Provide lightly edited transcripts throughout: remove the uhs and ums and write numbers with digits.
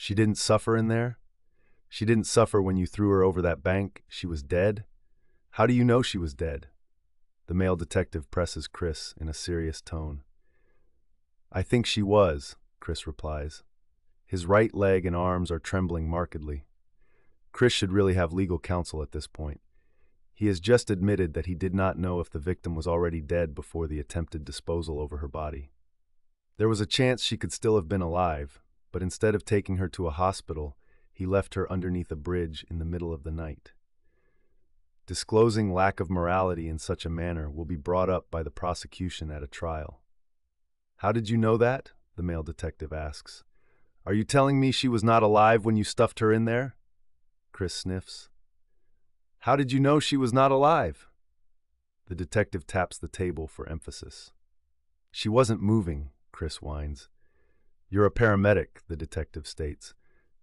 She didn't suffer in there? She didn't suffer when you threw her over that bank? She was dead? How do you know she was dead? The male detective presses Chris in a serious tone. I think she was, Chris replies. His right leg and arms are trembling markedly. Chris should really have legal counsel at this point. He has just admitted that he did not know if the victim was already dead before the attempted disposal over her body. There was a chance she could still have been alive, but instead of taking her to a hospital, he left her underneath a bridge in the middle of the night. Disclosing lack of morality in such a manner will be brought up by the prosecution at a trial. How did you know that? The male detective asks. Are you telling me she was not alive when you stuffed her in there? Chris sniffs. How did you know she was not alive? The detective taps the table for emphasis. She wasn't moving, Chris whines. You're a paramedic, the detective states.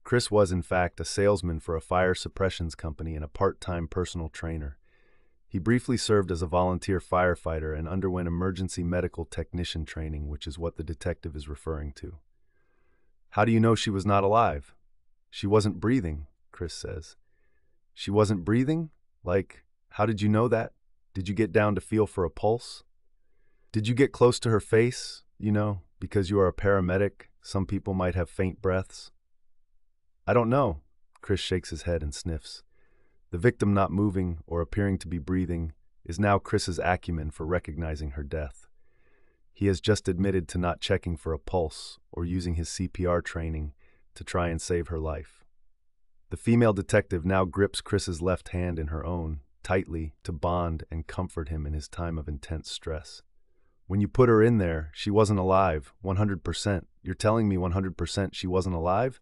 Chris was, in fact, a salesman for a fire suppressions company and a part-time personal trainer. He briefly served as a volunteer firefighter and underwent emergency medical technician training, which is what the detective is referring to. How do you know she was not alive? She wasn't breathing, Chris says. She wasn't breathing? Like, how did you know that? Did you get down to feel for a pulse? Did you get close to her face? You know, because you are a paramedic, some people might have faint breaths. I don't know. Chris shakes his head and sniffs. The victim not moving or appearing to be breathing is now Chris's acumen for recognizing her death. He has just admitted to not checking for a pulse or using his CPR training to try and save her life. The female detective now grips Chris's left hand in her own, tightly, to bond and comfort him in his time of intense stress. When you put her in there, she wasn't alive, 100%. You're telling me 100% she wasn't alive?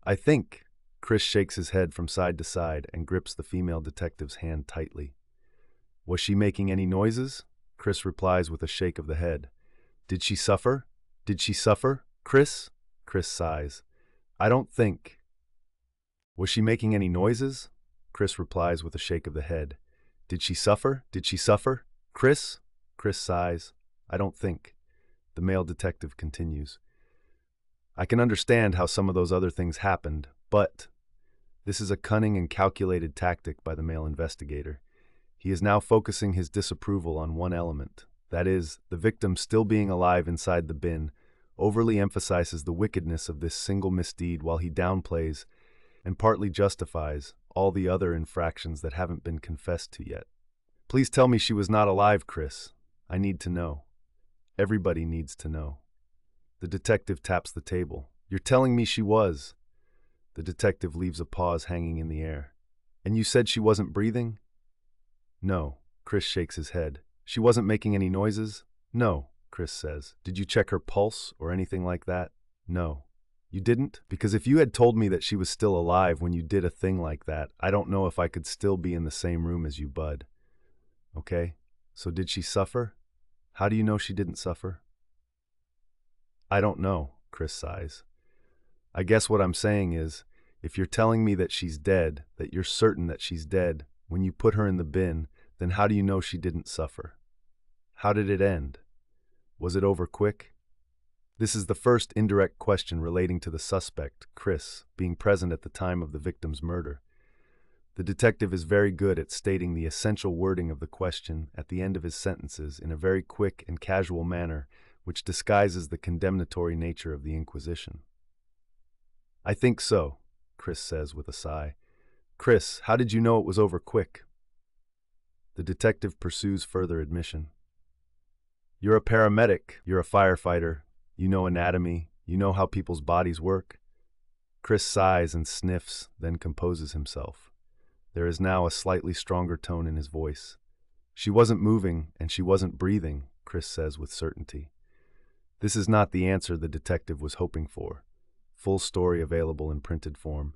I think. Chris shakes his head from side to side and grips the female detective's hand tightly. Was she making any noises? Chris replies with a shake of the head. Did she suffer? Did she suffer, Chris? Chris sighs. I don't think. Was she making any noises? Chris replies with a shake of the head. Did she suffer? Did she suffer? Chris? Chris sighs. I don't think. The male detective continues. I can understand how some of those other things happened, but this is a cunning and calculated tactic by the male investigator. He is now focusing his disapproval on one element. That is, the victim still being alive inside the bin, overly emphasizes the wickedness of this single misdeed while he downplays and partly justifies all the other infractions that haven't been confessed to yet. Please tell me she was not alive, Chris. I need to know. Everybody needs to know. The detective taps the table. You're telling me she was. The detective leaves a pause hanging in the air. And you said she wasn't breathing? No. Chris shakes his head. She wasn't making any noises? No, Chris says. Did you check her pulse or anything like that? No. You didn't? Because if you had told me that she was still alive when you did a thing like that, I don't know if I could still be in the same room as you, bud. Okay? So did she suffer? How do you know she didn't suffer? I don't know, Chris sighs. I guess what I'm saying is, if you're telling me that she's dead, that you're certain that she's dead, when you put her in the bin, then how do you know she didn't suffer? How did it end? Was it over quick? This is the first indirect question relating to the suspect, Chris, being present at the time of the victim's murder. The detective is very good at stating the essential wording of the question at the end of his sentences in a very quick and casual manner, which disguises the condemnatory nature of the inquisition. I think so, Chris says with a sigh. Chris, how did you know it was over quick? The detective pursues further admission. You're a paramedic, you're a firefighter, you know anatomy, you know how people's bodies work. Chris sighs and sniffs, then composes himself. There is now a slightly stronger tone in his voice. She wasn't moving and she wasn't breathing, Chris says with certainty. This is not the answer the detective was hoping for. Full story available in printed form.